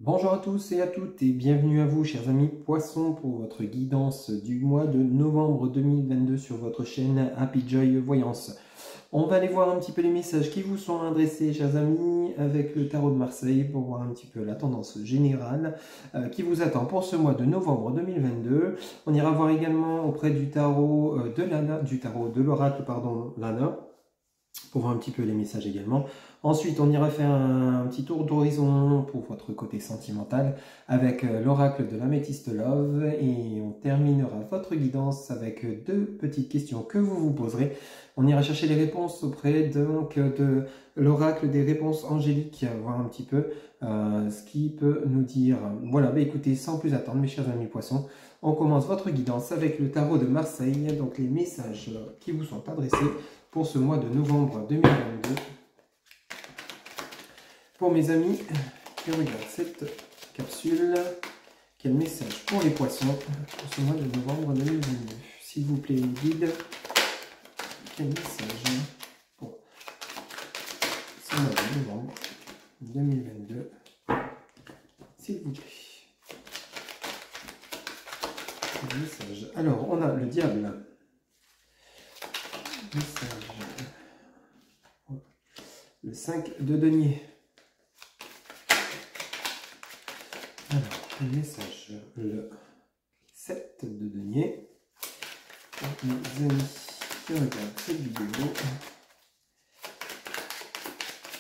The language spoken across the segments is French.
Bonjour à tous et à toutes et bienvenue à vous chers amis poissons pour votre guidance du mois de novembre 2022 sur votre chaîne Happy Joy Voyance. On va aller voir un petit peu les messages qui vous sont adressés chers amis avec le tarot de Marseille pour voir un petit peu la tendance générale qui vous attend pour ce mois de novembre 2022. On ira voir également auprès du tarot de Lana, du tarot de l'oracle pardon Lana, pour voir un petit peu les messages également. Ensuite, on ira faire un petit tour d'horizon pour votre côté sentimental avec l'oracle de l'Améthyste Love et on terminera votre guidance avec deux petites questions que vous vous poserez. On ira chercher les réponses auprès donc de l'oracle des réponses angéliques, voir un petit peu ce qui peut nous dire. Voilà, bah écoutez, sans plus attendre mes chers amis poissons, on commence votre guidance avec le tarot de Marseille, donc les messages qui vous sont adressés pour ce mois de novembre 2022. Pour mes amis qui regardent cette capsule, quel message pour les poissons pour ce mois de novembre 2022? S'il vous plaît, guide, quel message pour ce mois de novembre 2022? S'il vous plaît. Quel message? Alors, on a le diable. Message. Le 5 de denier. Alors, le message, le 7 de denier. Pour mes amis qui regardent cette vidéo.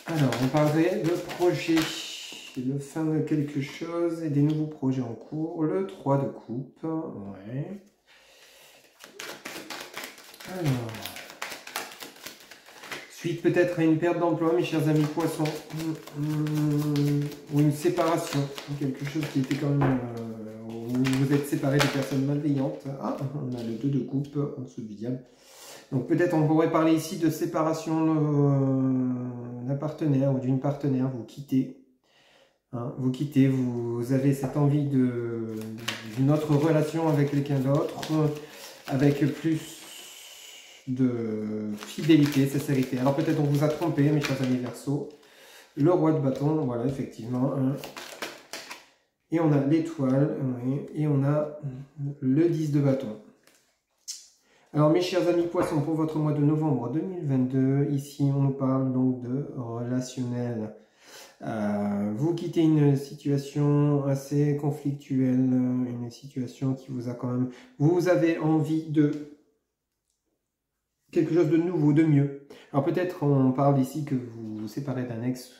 Alors, on parlerait de projet, le fin de quelque chose et des nouveaux projets en cours. Le 3 de coupe. Ouais. Alors. Suite peut-être à une perte d'emploi, mes chers amis poissons, ou une séparation, quelque chose qui était quand même, où vous êtes séparés de personnes malveillantes. Ah, on a le 2 de coupe en dessous du diable. Donc peut-être on pourrait parler ici de séparation d'un partenaire ou d'une partenaire, vous quittez. Hein, vous quittez, vous avez cette envie d'une autre relation avec quelqu'un d'autre, avec plus de fidélité, sincérité. Alors peut-être on vous a trompé, mes chers amis Verseau. Le roi de bâton, voilà, effectivement. Hein. Et on a l'étoile, oui, et on a le 10 de bâton. Alors mes chers amis poissons, pour votre mois de novembre 2022, ici on nous parle donc de relationnel. Vous quittez une situation assez conflictuelle, une situation qui vous a quand même... Vous avez envie de quelque chose de nouveau, de mieux. Alors peut-être on parle ici que vous vous séparez d'un ex,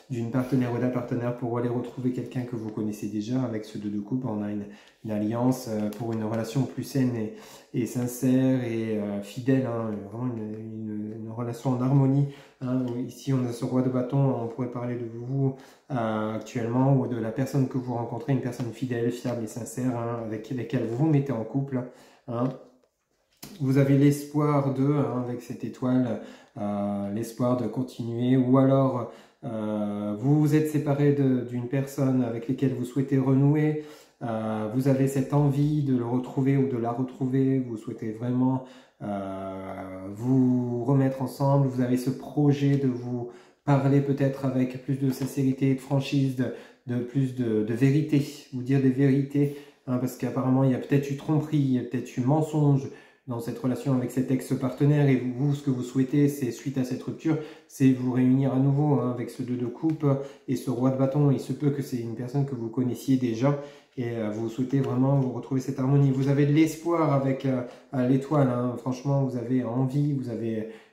d'une partenaire ou d'un partenaire pour aller retrouver quelqu'un que vous connaissez déjà. Avec ce 2 de coupe, on a une alliance pour une relation plus saine et sincère et fidèle, hein, vraiment une relation en harmonie. Hein. Ici on a ce roi de bâton, on pourrait parler de vous actuellement ou de la personne que vous rencontrez, une personne fidèle, fiable et sincère, hein, avec laquelle vous vous mettez en couple. Hein. Vous avez l'espoir avec cette étoile, l'espoir de continuer, ou alors vous vous êtes séparé d'une personne avec laquelle vous souhaitez renouer, vous avez cette envie de le retrouver ou de la retrouver, vous souhaitez vraiment vous remettre ensemble, vous avez ce projet de vous parler peut-être avec plus de sincérité, de franchise, de plus de vérité, vous dire des vérités, hein, parce qu'apparemment il y a peut-être eu tromperie, il y a peut-être eu mensonge, dans cette relation avec cet ex-partenaire et vous, ce que vous souhaitez, c'est suite à cette rupture, c'est vous réunir à nouveau hein, avec ce 2 de coupe et ce roi de bâton. Il se peut que c'est une personne que vous connaissiez déjà et vous souhaitez vraiment vous retrouver cette harmonie. Vous avez de l'espoir avec l'étoile, hein. Franchement, vous avez envie,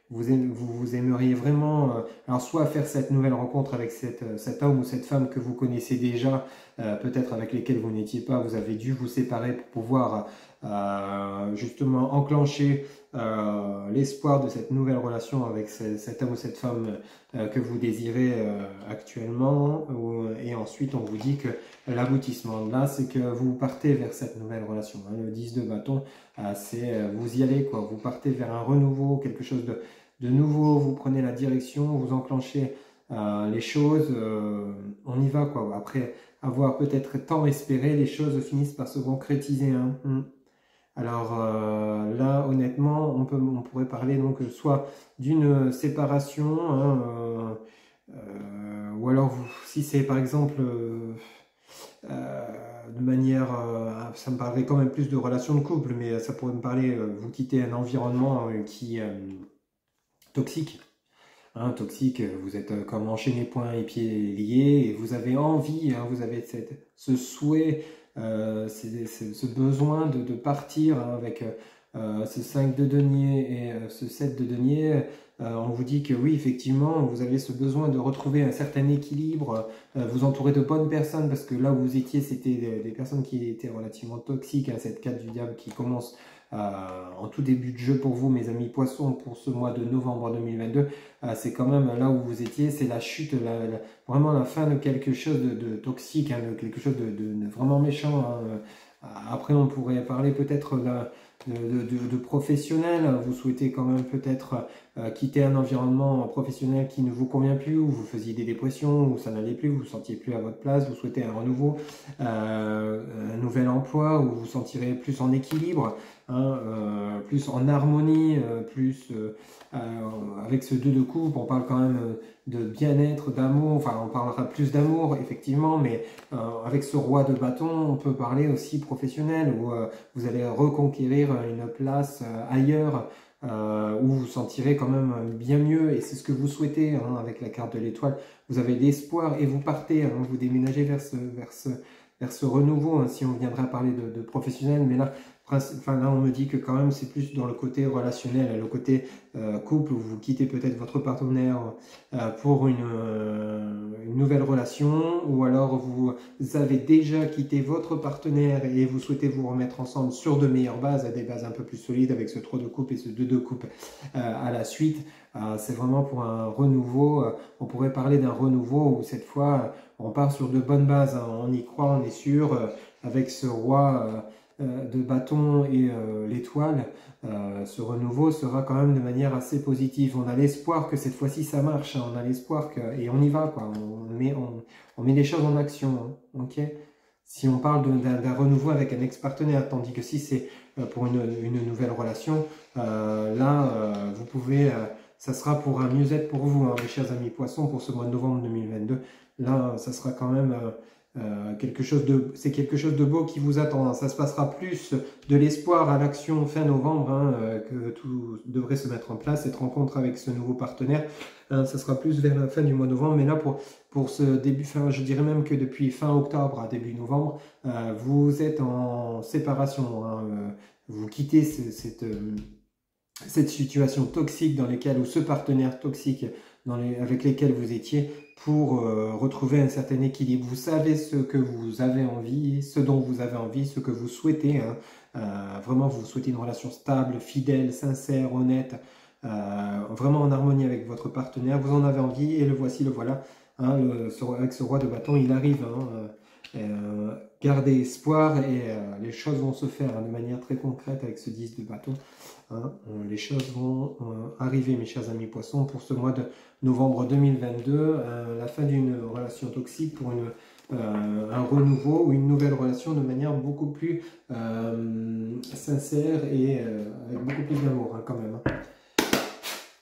vous aimeriez vraiment, alors soit faire cette nouvelle rencontre avec cet homme ou cette femme que vous connaissez déjà, peut-être avec lesquels vous n'étiez pas, vous avez dû vous séparer pour pouvoir justement enclencher l'espoir de cette nouvelle relation avec cet homme ou cette femme que vous désirez actuellement. Et ensuite, on vous dit que l'aboutissement de là, c'est que vous partez vers cette nouvelle relation. Hein. Le 10 de bâton, c'est vous y allez, quoi. Vous partez vers un renouveau, quelque chose de nouveau, vous prenez la direction, vous enclenchez les choses, on y va, quoi. Après avoir peut-être tant espéré, les choses finissent par se concrétiser. Hein. Alors là, honnêtement, on pourrait parler donc soit d'une séparation, hein, ou alors si c'est par exemple de manière, ça me parlerait quand même plus de relations de couple, mais ça pourrait me parler, vous quittez un environnement qui toxique. Hein, toxique, vous êtes comme enchaîné poings et pieds liés, et vous avez envie, hein, vous avez ce souhait, ce besoin de partir, hein, avec ce 5 de denier et ce 7 de denier. On vous dit que oui, effectivement, vous avez ce besoin de retrouver un certain équilibre, vous entourer de bonnes personnes, parce que là où vous étiez, c'était des personnes qui étaient relativement toxiques, hein, cette carte du diable qui commence en tout début de jeu pour vous, mes amis poissons, pour ce mois de novembre 2022. C'est quand même là où vous étiez, c'est la chute, vraiment la fin de quelque chose de toxique, hein, de quelque chose de vraiment méchant, hein. Après, on pourrait parler peut-être de professionnel. Vous souhaitez quand même peut-être quitter un environnement professionnel qui ne vous convient plus, où vous faisiez des dépressions, où ça n'allait plus, vous ne vous sentiez plus à votre place, vous souhaitez un renouveau, un nouvel emploi, où vous vous sentirez plus en équilibre, hein, plus en harmonie, avec ce 2 de coupe, on parle quand même de bien-être, d'amour, enfin on parlera plus d'amour effectivement, mais avec ce roi de bâton, on peut parler aussi professionnel, où vous allez reconquérir une place ailleurs, où vous vous sentirez quand même bien mieux, et c'est ce que vous souhaitez, hein, avec la carte de l'étoile. Vous avez l'espoir et vous partez, hein, vous déménagez vers ce renouveau, hein, si on viendra parler de professionnel, mais là, là on me dit que quand même c'est plus dans le côté relationnel, le côté couple, où vous quittez peut-être votre partenaire pour une nouvelle relation, ou alors vous avez déjà quitté votre partenaire et vous souhaitez vous remettre ensemble sur de meilleures bases, des bases un peu plus solides, avec ce 3 de coupe et ce 2 de coupe à la suite. C'est vraiment pour un renouveau, on pourrait parler d'un renouveau où cette fois on part sur de bonnes bases, hein, on y croit, on est sûr, avec ce roi de bâton et l'étoile. Ce renouveau sera quand même de manière assez positive. On a l'espoir que cette fois-ci ça marche, hein, on a l'espoir que, et on y va, quoi. On met les choses en action, hein, ok. Si on parle d'un renouveau avec un ex-partenaire, tandis que si c'est pour une nouvelle relation, vous pouvez, ça sera pour un mieux-être pour vous, hein, mes chers amis poissons, pour ce mois de novembre 2022. Là, ça sera quand même c'est quelque chose de beau qui vous attend, hein. Ça se passera plus de l'espoir à l'action fin novembre, hein, que tout devrait se mettre en place, cette rencontre avec ce nouveau partenaire, hein, ça sera plus vers la fin du mois de novembre, mais là pour ce début, je dirais même que depuis fin octobre à début novembre, vous êtes en séparation, hein, vous quittez cette situation toxique dans laquelle, ou ce partenaire toxique avec lesquels vous étiez, pour retrouver un certain équilibre. Vous savez ce que vous avez envie, ce dont vous avez envie, ce que vous souhaitez, hein. Vraiment, vous souhaitez une relation stable, fidèle, sincère, honnête, vraiment en harmonie avec votre partenaire. Vous en avez envie et le voici, le voilà, hein, avec ce roi de bâton, il arrive, hein, gardez espoir, et les choses vont se faire, hein, de manière très concrète avec ce 10 de bâton. Hein, les choses vont arriver, mes chers amis poissons, pour ce mois de novembre 2022, la fin d'une relation toxique pour un renouveau ou une nouvelle relation de manière beaucoup plus sincère et avec beaucoup plus d'amour, hein, quand même.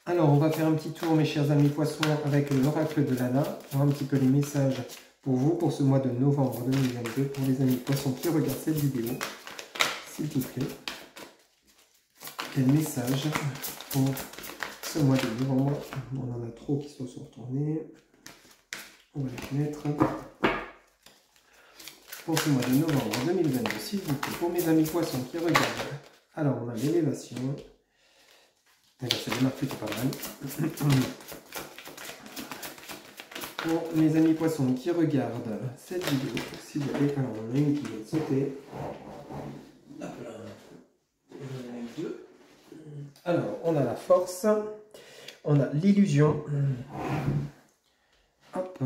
Alors, on va faire un petit tour, mes chers amis poissons, avec l'oracle de Lana, voir un petit peu les messages pour vous pour ce mois de novembre 2022, pour les amis poissons qui regardent cette vidéo, s'il vous plaît. Quel message pour ce mois de novembre? On en a trop qui se sont retournés. On va les mettre. Pour ce mois de novembre 2022, s'il vous plaît, pour mes amis poissons qui regardent. Alors, on a l'élévation. Ça démarre plutôt pas mal. Pour mes amis poissons qui regardent cette vidéo, s'il vous plaît, alors on a une qui vient de sauter. Hop là. On en a deux. Alors, on a la force, on a l'illusion. Hop,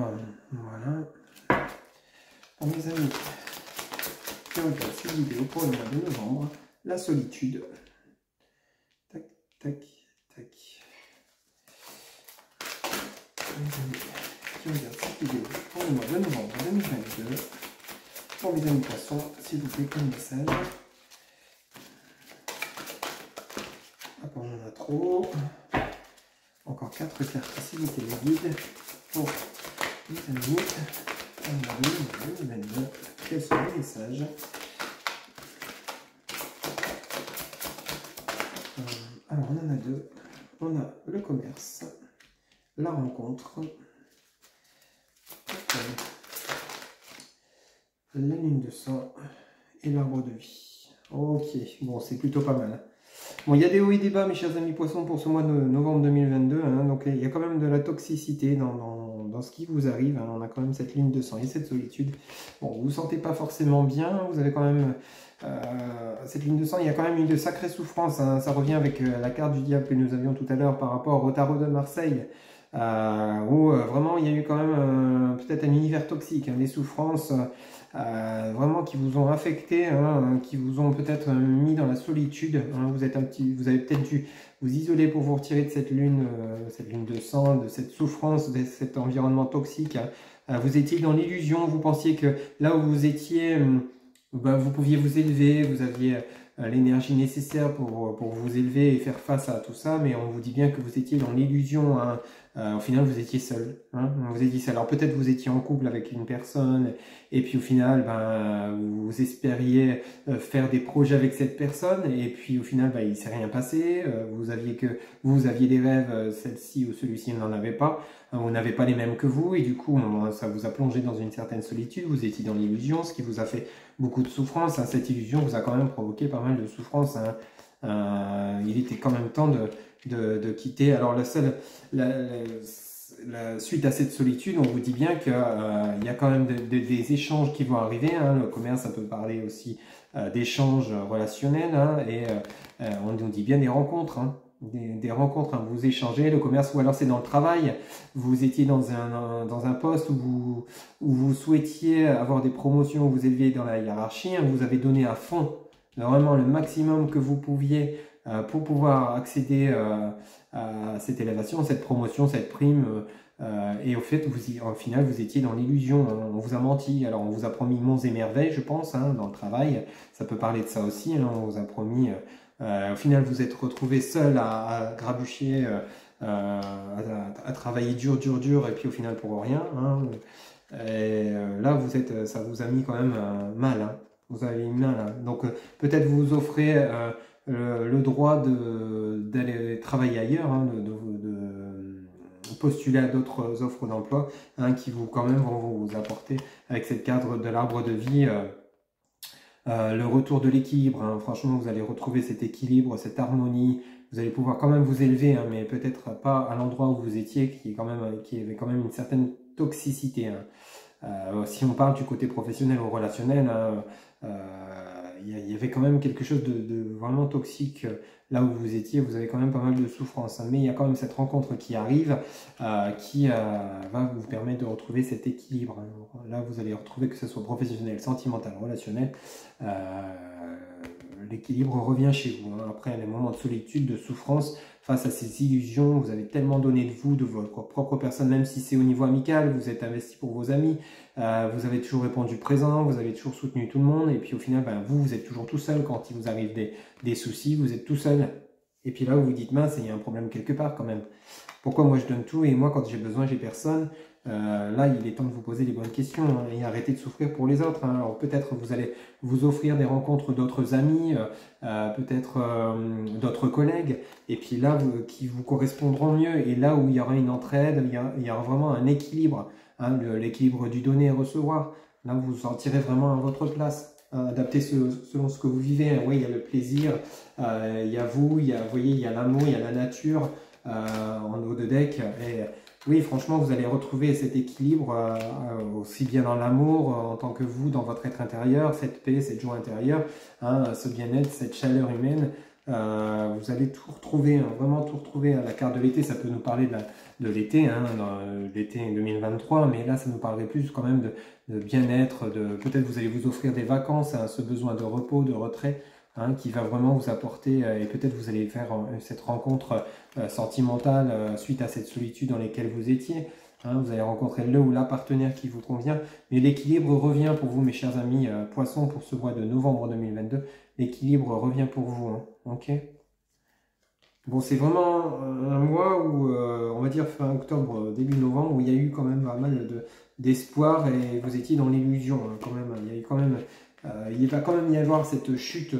voilà. Pour mes amis qui regardent cette vidéo pour le mois de novembre, la solitude. Tac, tac, tac. Mes amis qui regardent cette vidéo pour le mois de novembre 2022, pour mes amis poissons, s'il vous plaît, comme message. Hop, on en a trop. Encore 4 cartes, s'il vous plaît, les guides pour les amis On a 2022. Quels sont les messages? Alors, on en a deux. On a le commerce, la rencontre, la lune de sang et l'arbre de vie. Ok, bon, c'est plutôt pas mal. Bon, il y a des hauts et des bas, mes chers amis poissons, pour ce mois de novembre 2022. Hein, donc, il y a quand même de la toxicité dans ce qui vous arrive. Hein, on a quand même cette ligne de sang et cette solitude. Bon, vous ne vous sentez pas forcément bien. Vous avez quand même cette ligne de sang. Il y a quand même eu de sacrées souffrances. Hein, ça revient avec la carte du diable que nous avions tout à l'heure par rapport au tarot de Marseille. Où vraiment il y a eu quand même peut-être un univers toxique, hein, des souffrances vraiment qui vous ont affecté, hein, qui vous ont peut-être mis dans la solitude. Hein, vous avez peut-être dû vous isoler pour vous retirer de cette lune de sang, de cette souffrance, de cet environnement toxique. Hein. Vous étiez dans l'illusion, vous pensiez que là où vous étiez, vous pouviez vous élever, vous aviez l'énergie nécessaire pour vous élever et faire face à tout ça, mais on vous dit bien que vous étiez dans l'illusion. Hein. Au final, vous étiez seul. Hein, vous étiez seul. Alors peut-être vous étiez en couple avec une personne, et puis au final, vous espériez faire des projets avec cette personne, et puis au final, il ne s'est rien passé. Vous aviez des rêves, celle-ci ou celui-ci n'en avait pas. Vous n'avez pas les mêmes que vous, et du coup, ça vous a plongé dans une certaine solitude. Vous étiez dans l'illusion, ce qui vous a fait beaucoup de souffrance. Hein. Cette illusion vous a quand même provoqué pas mal de souffrance. Hein. Il était quand même temps de quitter. Alors suite à cette solitude, on vous dit bien qu'il y a quand même des échanges qui vont arriver. Hein. Le commerce, ça peut parler aussi d'échanges relationnels. Hein. Et on nous dit bien des rencontres. Hein. Des rencontres, hein. Vous échangez, le commerce, ou alors c'est dans le travail. Vous étiez dans un poste où vous souhaitiez avoir des promotions, vous éleviez dans la hiérarchie. Hein. Vous avez donné à fond, vraiment le maximum que vous pouviez pour pouvoir accéder à cette élévation, cette promotion, cette prime. Et au fait, au final, vous étiez dans l'illusion. Hein. On vous a menti. Alors, on vous a promis monts et merveilles, je pense, hein, dans le travail. Ça peut parler de ça aussi. Hein. On vous a promis... au final, vous êtes retrouvé seul à grabucher, à travailler dur, et puis au final pour rien. Hein. Et là, ça vous a mis quand même mal. Hein. Vous avez mis mal. Hein. Donc, peut-être vous offrez le droit d'aller travailler ailleurs, hein, de postuler à d'autres offres d'emploi, hein, qui quand même vont vous apporter, avec cette cadre de l'arbre de vie, le retour de l'équilibre. Hein. Franchement, vous allez retrouver cet équilibre, cette harmonie. Vous allez pouvoir quand même vous élever, hein, mais peut-être pas à l'endroit où vous étiez, qui avait quand même une certaine toxicité. Hein. Si on parle du côté professionnel ou relationnel, hein, il y avait quand même quelque chose de vraiment toxique là où vous étiez. Vous avez quand même pas mal de souffrance, hein, mais il y a quand même cette rencontre qui arrive, qui va vous permettre de retrouver cet équilibre. Hein. Là, vous allez retrouver, que ce soit professionnel, sentimental, relationnel, l'équilibre revient chez vous. Hein. Après les moments de solitude, de souffrance, face à ces illusions, vous avez tellement donné de vous, de votre propre personne, même si c'est au niveau amical, vous êtes investi pour vos amis, vous avez toujours répondu présent, vous avez toujours soutenu tout le monde, et puis au final, vous êtes toujours tout seul quand il vous arrive des soucis, vous êtes tout seul. Et puis là, vous vous dites, mince, il y a un problème quelque part quand même. Pourquoi moi je donne tout, et moi quand j'ai besoin, j'ai personne? Là, il est temps de vous poser les bonnes questions, hein, et arrêter de souffrir pour les autres. Hein. Alors peut-être vous allez vous offrir des rencontres d'autres amis, peut-être d'autres collègues, et puis là, qui vous correspondront mieux. Et là où il y aura une entraide, il y aura vraiment un équilibre, hein, l'équilibre du donner et recevoir. Là, vous vous sentirez vraiment à votre place, hein, adapté selon ce que vous vivez. Hein. Oui, il y a le plaisir, il y a vous, il y a l'amour, il y a la nature en haut de deck. Et, oui, franchement, vous allez retrouver cet équilibre aussi bien dans l'amour, en tant que vous, dans votre être intérieur, cette paix, cette joie intérieure, hein, ce bien-être, cette chaleur humaine. Vous allez tout retrouver, hein, vraiment tout retrouver. À la carte de l'été, ça peut nous parler de l'été, hein, l'été 2023, mais là, ça nous parlerait plus quand même de bien-être, peut-être vous allez vous offrir des vacances, hein, ce besoin de repos, de retrait. Hein, qui va vraiment vous apporter, et peut-être vous allez faire cette rencontre sentimentale suite à cette solitude dans laquelle vous étiez. Hein, vous allez rencontrer le ou la partenaire qui vous convient. Mais l'équilibre revient pour vous, mes chers amis poissons, pour ce mois de novembre 2022. L'équilibre revient pour vous. Hein, ok. Bon, c'est vraiment un mois où, on va dire fin octobre, début novembre, où il y a eu quand même pas mal d'espoir et vous étiez dans l'illusion quand même. Il va quand même y avoir cette chute.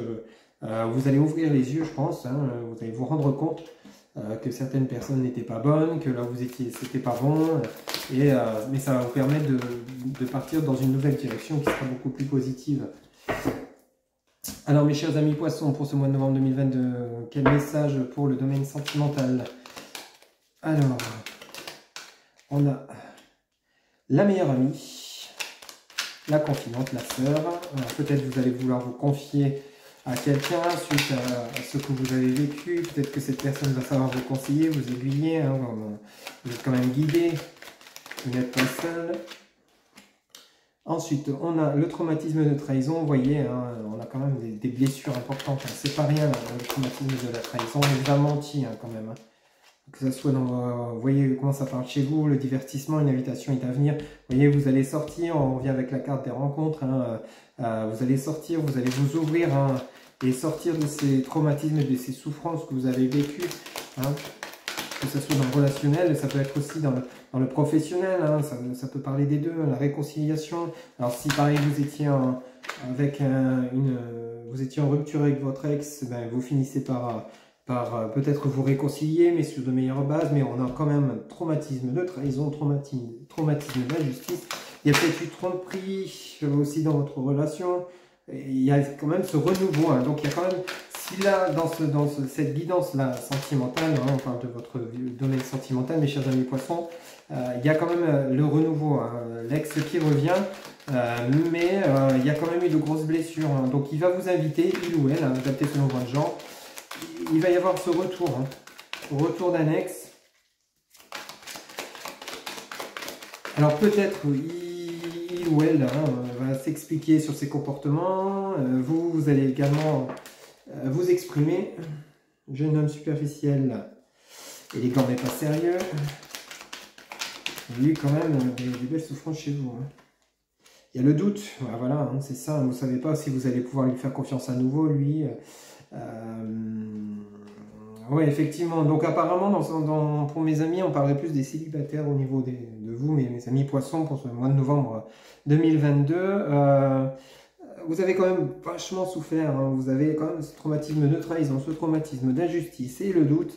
Vous allez ouvrir les yeux, je pense. Hein, vous allez vous rendre compte que certaines personnes n'étaient pas bonnes, que là où vous étiez, c'était pas bon. Mais ça va vous permettre de partir dans une nouvelle direction qui sera beaucoup plus positive. Alors mes chers amis poissons, pour ce mois de novembre 2022, quel message pour le domaine sentimental? Alors, on a la meilleure amie, la confidente, la sœur. Peut-être vous allez vouloir vous confier à quelqu'un suite à ce que vous avez vécu. Peut-être que cette personne va savoir vous conseiller, vous aiguiller. Hein, vous êtes quand même guidé, vous n'êtes pas seul. Ensuite, on a le traumatisme de trahison. Vous voyez, hein, on a quand même des blessures importantes. Hein. C'est pas rien, le traumatisme de la trahison. On vous a menti hein, quand même. Hein. Que ça soit dans... vous voyez comment ça parle chez vous, le divertissement, une invitation est à venir. Vous voyez, vous allez sortir, on revient avec la carte des rencontres. Hein, vous allez sortir, vous allez vous ouvrir hein, et sortir de ces traumatismes, de ces souffrances que vous avez vécues. Hein. Que ce soit dans le relationnel, ça peut être aussi dans le professionnel, hein, ça peut parler des deux, la réconciliation. Alors si pareil vous étiez en rupture avec votre ex, ben, vous finissez par peut-être vous réconcilier, mais sur de meilleures bases, mais on a quand même un traumatisme de trahison, traumatisme d'injustice. Il y a peut-être eu tromperie aussi dans votre relation, et il y a quand même ce renouveau, hein, donc il y a quand même... Si là, dans cette guidance-là sentimentale, hein, on parle de votre domaine sentimental, mes chers amis poissons, il y a quand même le renouveau, hein, l'ex qui revient, mais il y a quand même eu de grosses blessures. Hein, donc il va vous inviter, il ou elle, hein, adapté selon votre genre, il va y avoir ce retour, hein, retour d'un ex. Alors peut-être il ou elle hein, va s'expliquer sur ses comportements, vous allez également... vous exprimer, jeune homme superficiel, élégant mais pas sérieux. Il y a eu quand même des belles souffrances chez vous. Hein. Il y a le doute, voilà, hein, c'est ça. Vous ne savez pas si vous allez pouvoir lui faire confiance à nouveau, lui. Oui, effectivement. Donc apparemment, pour mes amis, on parlerait plus des célibataires au niveau de vous, mes amis poissons, pour ce mois de novembre 2022. Vous avez quand même vachement souffert, hein. Vous avez quand même ce traumatisme de trahison, ce traumatisme d'injustice et le doute.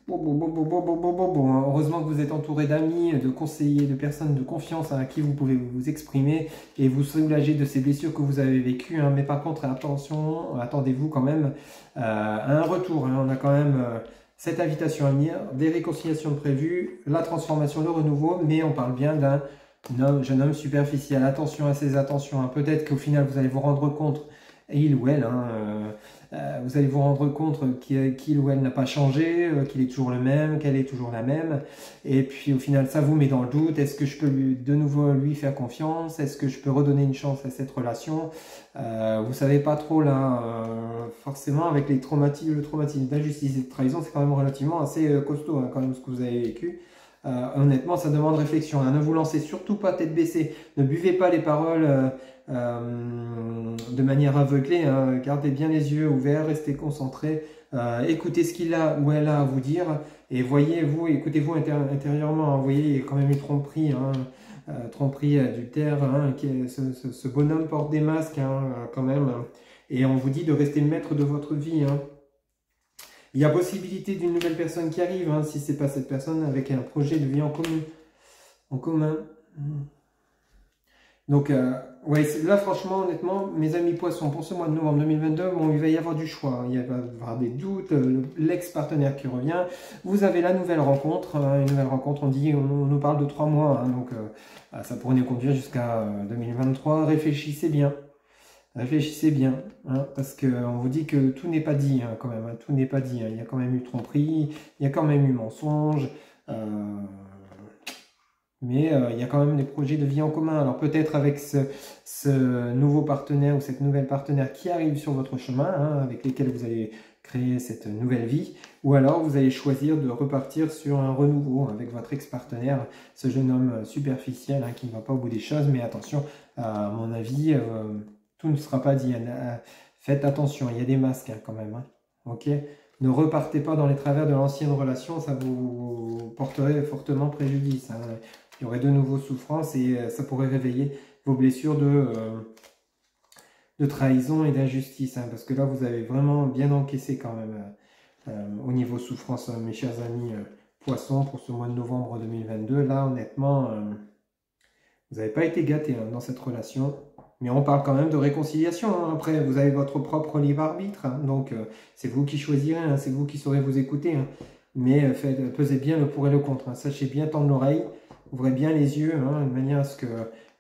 Heureusement que vous êtes entouré d'amis, de conseillers, de personnes de confiance à qui vous pouvez vous exprimer et vous soulager de ces blessures que vous avez vécues. Hein. Mais par contre, attention, attendez-vous quand même à un retour. Hein. On a quand même cette invitation à venir, des réconciliations prévues, la transformation, le renouveau, mais on parle bien d'un jeune homme superficiel. Attention à ces attentions. Hein. Peut-être qu'au final, vous allez vous rendre compte, il ou elle, vous allez vous rendre compte qu'il ou elle n'a pas changé, qu'il est toujours le même, qu'elle est toujours la même. Et puis au final, ça vous met dans le doute. Est-ce que je peux de nouveau lui faire confiance? Est-ce que je peux redonner une chance à cette relation? Vous savez pas trop là. Forcément, avec le traumatisme d'injustice et de trahison, c'est quand même relativement assez costaud hein, quand même ce que vous avez vécu. Honnêtement, ça demande réflexion. Hein. Ne vous lancez surtout pas tête baissée. Ne buvez pas les paroles de manière aveuglée. Hein. Gardez bien les yeux ouverts, restez concentrés. Écoutez ce qu'il a ou elle a à vous dire. Et voyez-vous, écoutez-vous intérieurement. Hein. Vous voyez, il y a quand même une tromperie. Hein. Tromperie adultère. Hein, ce bonhomme porte des masques hein, quand même. Et on vous dit de rester le maître de votre vie. Hein. Il y a possibilité d'une nouvelle personne qui arrive, hein, si ce n'est pas cette personne avec un projet de vie en commun. Donc, ouais, là, franchement, honnêtement, mes amis poissons, pour ce mois de novembre 2022, bon, il va y avoir du choix. Il va y avoir des doutes, l'ex-partenaire qui revient. Vous avez la nouvelle rencontre. Une nouvelle rencontre, on nous parle de 3 mois. Hein, donc, ça pourrait nous conduire jusqu'à 2023. Réfléchissez bien. Réfléchissez bien, hein, parce qu'on vous dit que tout n'est pas dit hein, quand même, hein, tout n'est pas dit, hein. Il y a quand même eu tromperie, il y a quand même eu mensonge, mais il y a quand même des projets de vie en commun. Alors peut-être avec ce nouveau partenaire ou cette nouvelle partenaire qui arrive sur votre chemin, hein, avec lesquels vous allez créer cette nouvelle vie, ou alors vous allez choisir de repartir sur un renouveau avec votre ex-partenaire, ce jeune homme superficiel hein, qui ne va pas au bout des choses, mais attention, à mon avis... tout ne sera pas dit. Faites attention, il y a des masques hein, quand même. Hein. Ok. Ne repartez pas dans les travers de l'ancienne relation, ça vous porterait fortement préjudice. Hein. il y aurait de nouveau souffrance et ça pourrait réveiller vos blessures de trahison et d'injustice, hein, parce que là vous avez vraiment bien encaissé quand même au niveau souffrance, mes chers amis poissons, pour ce mois de novembre 2022. Là honnêtement, vous n'avez pas été gâtés hein, dans cette relation, mais on parle quand même de réconciliation, hein. Après vous avez votre propre libre arbitre, hein, donc c'est vous qui choisirez, hein, c'est vous qui saurez vous écouter, hein. Mais pesez bien le pour et le contre, hein. Sachez bien tendre l'oreille, ouvrez bien les yeux, hein, de manière à ce que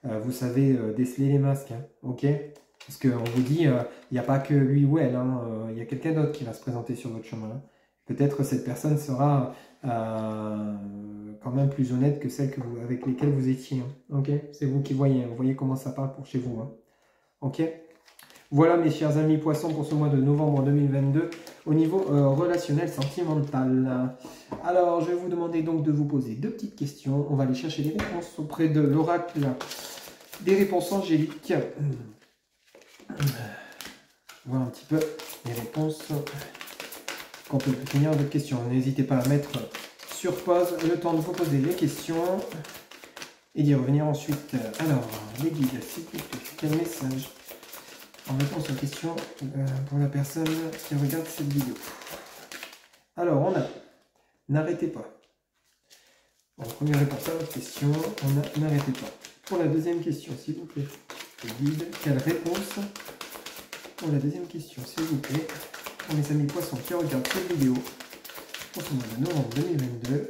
vous savez déceler les masques, hein, ok? Parce qu'on vous dit, il n'y a pas que lui ou elle, hein, il y a quelqu'un d'autre qui va se présenter sur votre chemin, hein. Peut-être cette personne sera quand même plus honnête que celle avec lesquelles vous étiez, hein, ok? C'est vous qui voyez, hein, vous voyez comment ça parle pour chez vous, hein, ok? Voilà mes chers amis poissons pour ce mois de novembre 2022 au niveau relationnel, sentimental. Alors je vais vous demander donc de vous poser 2 petites questions. On va aller chercher des réponses auprès de l'oracle des réponses angéliques. Voir un petit peu les réponses qu'on peut finir votre question. N'hésitez pas à mettre sur pause le temps de vous poser les questions et d'y revenir ensuite. Alors les guides, s'il vous plaît, quel message en réponse aux questions pour la personne qui regarde cette vidéo. Alors, on a n'arrêtez pas. En première réponse à votre question, on a n'arrêtez pas. Pour la deuxième question, s'il vous plaît, le guide, quelle réponse pour la deuxième question, s'il vous plaît, pour mes amis poissons qui regardent cette vidéo pour ce mois de novembre 2022.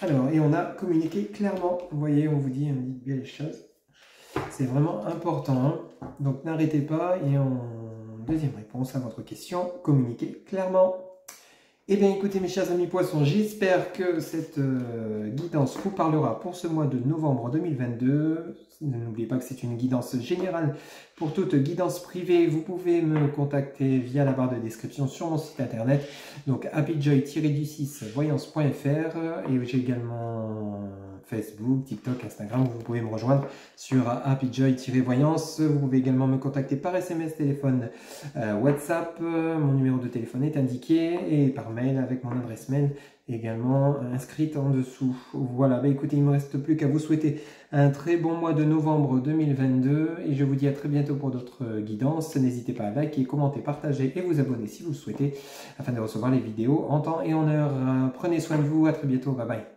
Alors, et on a communiqué clairement. Vous voyez, on vous dit, on dit bien les choses. C'est vraiment important, hein. Donc n'arrêtez pas. Et en deuxième réponse à votre question, communiquez clairement. Eh bien écoutez mes chers amis poissons, j'espère que cette guidance vous parlera pour ce mois de novembre 2022. N'oubliez pas que c'est une guidance générale. Pour toute guidance privée, vous pouvez me contacter via la barre de description sur mon site internet. Donc happyjoy-du6voyance.fr, et j'ai également Facebook, TikTok, Instagram, où vous pouvez me rejoindre sur happyjoy-voyance. Vous pouvez également me contacter par SMS, téléphone, WhatsApp. Mon numéro de téléphone est indiqué, et par mail avec mon adresse mail également inscrite en dessous. Voilà, bah écoutez, il ne me reste plus qu'à vous souhaiter un très bon mois de novembre 2022 et je vous dis à très bientôt pour d'autres guidances. N'hésitez pas à liker, commenter, partager et vous abonner si vous le souhaitez afin de recevoir les vidéos en temps et en heure. Prenez soin de vous, à très bientôt, bye bye.